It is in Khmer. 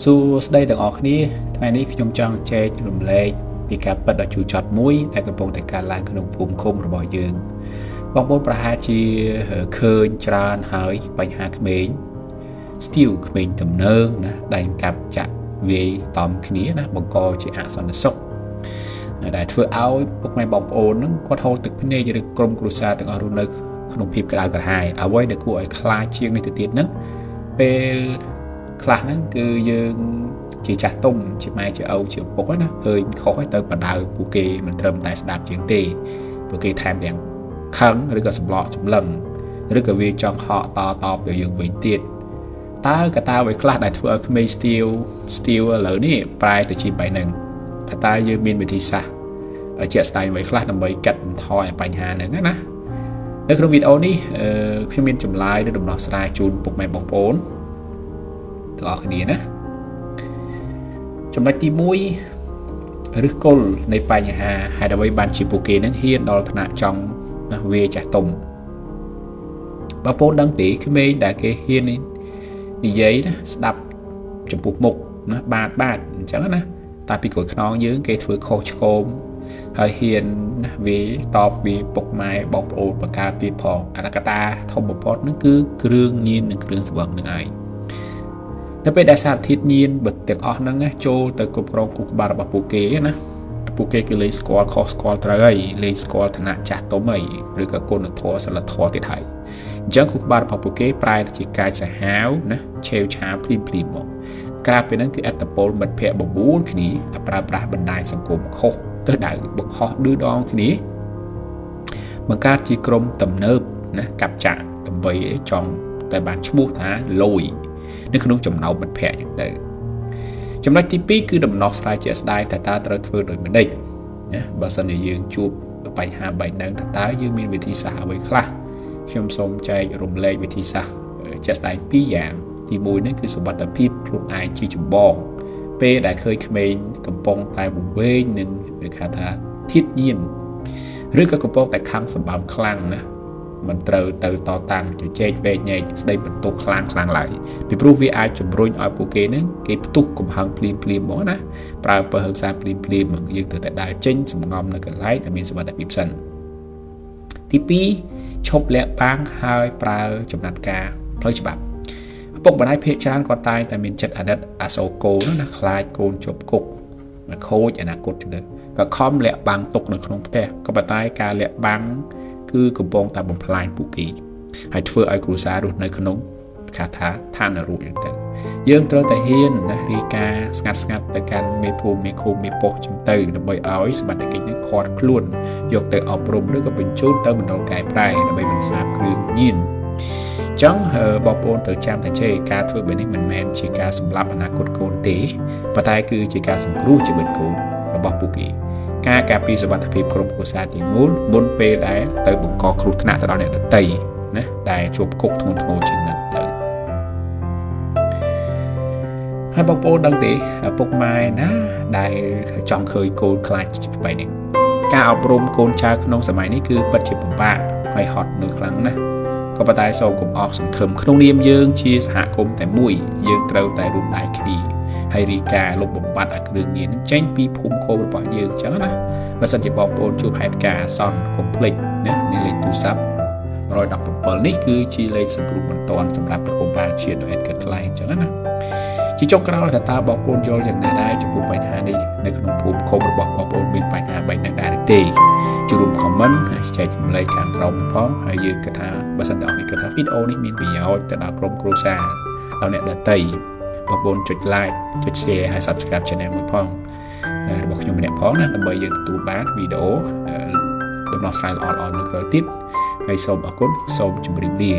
សួស្តីទាំងអស់គ្នាថ្ងៃនេះខ្ញុំចង់ចែករំលែកពីការពិតដ៏ជូរចត់មួយដែលកំពុងតែកើតឡើងក្នុងភូមិឃុំរបស់យើងបងប្អូនប្រហែលជាឃើញច្រើនហើយបញ្ហាក្មេង still ក្មេងទំនើងណាដែលកាប់ចាក់វាយតំគ្នាណាបង្កជាអសន្តិសុខដែលធ្វើឲ្យពុកម៉ែបងប្អូនហ្នឹងគាត់ហូរទឹកភ្នែកឬក្រុមគ្រួសារទាំងអស់រស់នៅក្នុងភាពក្តៅក្រហាយអ្វីដែលគួរឲ្យខ្លាចជាងនេះទៅទៀតហ្នឹងពេលខ្លះហ្នឹងគឺយើងជាចាស់ទុំជាម៉ែជាឪជាឪពុកណាឃើញខុសហើយទៅបដៅពួកគេមិនត្រឹមតែស្ដាប់ជាងទេពួកគេថែមទាំងខឹងឬក៏សម្លក់ចម្លងឬក៏វាចង់ហក់តបទៅយើងវិញទៀតតើកត្តាអ្វីខ្លះដែលធ្វើឲ្យក្មេង still ឥឡូវនេះប្រែទៅជាបែបហ្នឹងតើយើងមានវិធីសាស្ត្រជាក់ស្ដែងអ្វីខ្លះដើម្បីកាត់បន្ថយបញ្ហាហ្នឹងណានៅក្នុងវីដេអូនេះខ្ញុំមានចម្លើយឬដំណោះស្រាយជូនពុកម៉ែបងប្អូនទាំងអស់គ្នាណាចំណុចទី1ឬគល់នៃបញ្ហាហេតុអ្វីបានជាពួកគេនឹងហ៊ានដល់ថ្នាក់ចង់វាចាស់ទុំបងប្អូនដឹងទេក្មេងដែលគេហ៊ាននិយាយណាស្ដាប់ចំពោះមុខណាបាទអញ្ចឹងណាតែពីក្រោយខ្នងយើងគេធ្វើខុសឆ្គងហើយហ៊ានណាវាតបវាពុកម៉ែបងប្អូនបង្កើតទៀតផងអនាគតាធំបំផុតហ្នឹងគឺគ្រឿងញៀននិងគ្រឿងស្វឹងនឹងឯងនៅពេលដែលសារធាតុញៀនបិទទាំងអស់ហ្នឹងចូលទៅគ្រប់គ្រងគូក្បាលរបស់ពួកគេណាពួកគេគឺលេងស្គាល់ខុសស្គាល់ត្រូវហើយលេងស្គាល់ឋានៈចាស់ទុំហើយឬក៏គុណធម៌សិលធម៌ទៀតហើយអញ្ចឹងគូក្បាលរបស់ពួកគេប្រែទៅជាកាយសាហាវណាឆេវឆាវភ្លាមមកក្រៅពីហ្នឹងគឺអត្តពលមិត្តភ័ក្តិបបួលគ្នាប្រើប្រាស់បណ្ដាញសង្គមខុសទៅដៅបង្ហោះឌឺដងគ្នាបង្កើតជាក្រុមទំនើបណាកាប់ចាក់ដើម្បីចង់តែបានឈ្មោះថាលយនៅក្នុងចំណោមមិត្តភ័ក្តិអញ្ចឹងទៅចំណុចទី2គឺដំណោះស្រាយជាក់ស្ដែងតើត្រូវធ្វើដូចម្ដេចណាបើសិនជាយើងជួបបញ្ហាបែបហ្នឹងតើយើងមានវិធីសាស្ត្រអ្វីខ្លះខ្ញុំសូមចែករំលែកវិធីសាស្ត្រជាក់ស្ដែង2យ៉ាងទី1នេះគឺសុវត្ថិភាពខ្លួនឯងជាចម្បងពេលដែលឃើញក្មេងកំពុងតែវង្វេងនឹងគេហៅថាធាតុញៀនឬក៏កំពុងតែខឹងសម្បើមខ្លាំងណាមិនត្រូវទៅតតាំងជជែកវែកញែកស្ដីបន្ទោសខ្លាំងឡើយពីព្រោះវាអាចជំរុញឲ្យពួកគេនឹងគេផ្ទុះកំហឹងភ្លាមមកណាប្រើពើហិង្សាភ្លាមមកយើងត្រូវតែដើរចេញសម្ងំនៅកន្លែងដែលមានសុវត្ថិភាពសិនទី2ឈប់លាក់បាំងហើយប្រើចំណាត់ការផ្លូវច្បាប់ពុកម្ដាយភាគច្រើនគាត់តែមានចិត្តអាណិតអាសូរកូនណាខ្លាចកូនជាប់គុកមកខូចអនាគតទៅក៏ខំលាក់បាំងទុកនៅក្នុងផ្ទះក៏ប៉ុន្តែការលាក់បាំងគឺកំពុងតែបំផ្លាញពួកគេហើយធ្វើឲ្យគ្រួសាររស់នៅក្នុងថាឋាននរកអញ្ចឹងយើងត្រូវតែហ៊ានណារីការស្ងាត់ទៅកាន់មេភូមិមេឃុំមេប៉ុស្តិ៍ចឹងទៅដើម្បីឲ្យសមត្ថកិច្ចនឹងខាត់ខ្លួនយកទៅអប់រំឬក៏បញ្ជូនទៅមណ្ឌលកែប្រែដើម្បីបន្សាបគ្រឿងញៀនចឹងបងប្អូនត្រូវចាំតែចេះការធ្វើបែបនេះមិនមែនជាការសម្លាប់អនាគតកូនទេប៉ុន្តែគឺជាការសង្គ្រោះជីវិតកូនរបស់ពួកគេការការពារសុវត្ថិភាពក្រុមគ្រួសារទីមុនពេលដែលទៅបង្កគ្រោះថ្នាក់ទៅដល់អ្នកដទៃណាដែលជាប់គុកធ្ងន់ធ្ងរជាងនេះទៅហើយបងប្អូនដឹងទេពុកម៉ែណាដែលចង់ឃើញកូនខ្លាចបែបនេះការអប់រំកូនចៅក្នុងសម័យនេះគឺពិតជាពិបាកហើយហត់នឿយខ្លាំងណាស់ក៏ប៉ុន្តែសូមកុំអស់សង្ឃឹមក្នុងនាមយើងជាសហគមន៍តែមួយយើងត្រូវតែរួមដៃគ្នាហើយរីកាលុបបំបត្តិឲ្យគ្រឿងញៀននឹងចេញពីភូមិឃុំរបស់យើងអញ្ចឹងណាបើសិនជាបងប្អូនជួបហេតុការណ៍អាសន្នកុំភ្លេចណាលេខទូរស័ព្ទ117នេះគឺជាលេខសង្គ្រោះបន្ទាន់សម្រាប់នគរបាលជាតិដោយឥតគិតថ្លៃអញ្ចឹងណាជាចុងក្រោយតើបងប្អូនយល់យ៉ាងណាដែរចំពោះបញ្ហានេះនៅក្នុងភូមិឃុំរបស់បងប្អូនមានបញ្ហាបែបហ្នឹងដែរទេចូលរួម comment ហើយចែករំលែកខាងក្រោមផងហើយយើងគិតថាបើសិនតើអ្នកគិតថាវីដេអូនេះមានប្រយោជន៍ទៅដល់ក្រុមគ្រួសារដល់អ្នកដទៃបងប្អូនចុច like ចុច share ហើយ subscribe channel មួយផងរបស់ខ្ញុំម្នាក់ផងណាដើម្បីយើងទទួលបានវីដេអូដំណោះស្រាយល្អៗនៅក្រោយទៀតហើយសូមអរគុណសូមជម្រាបលា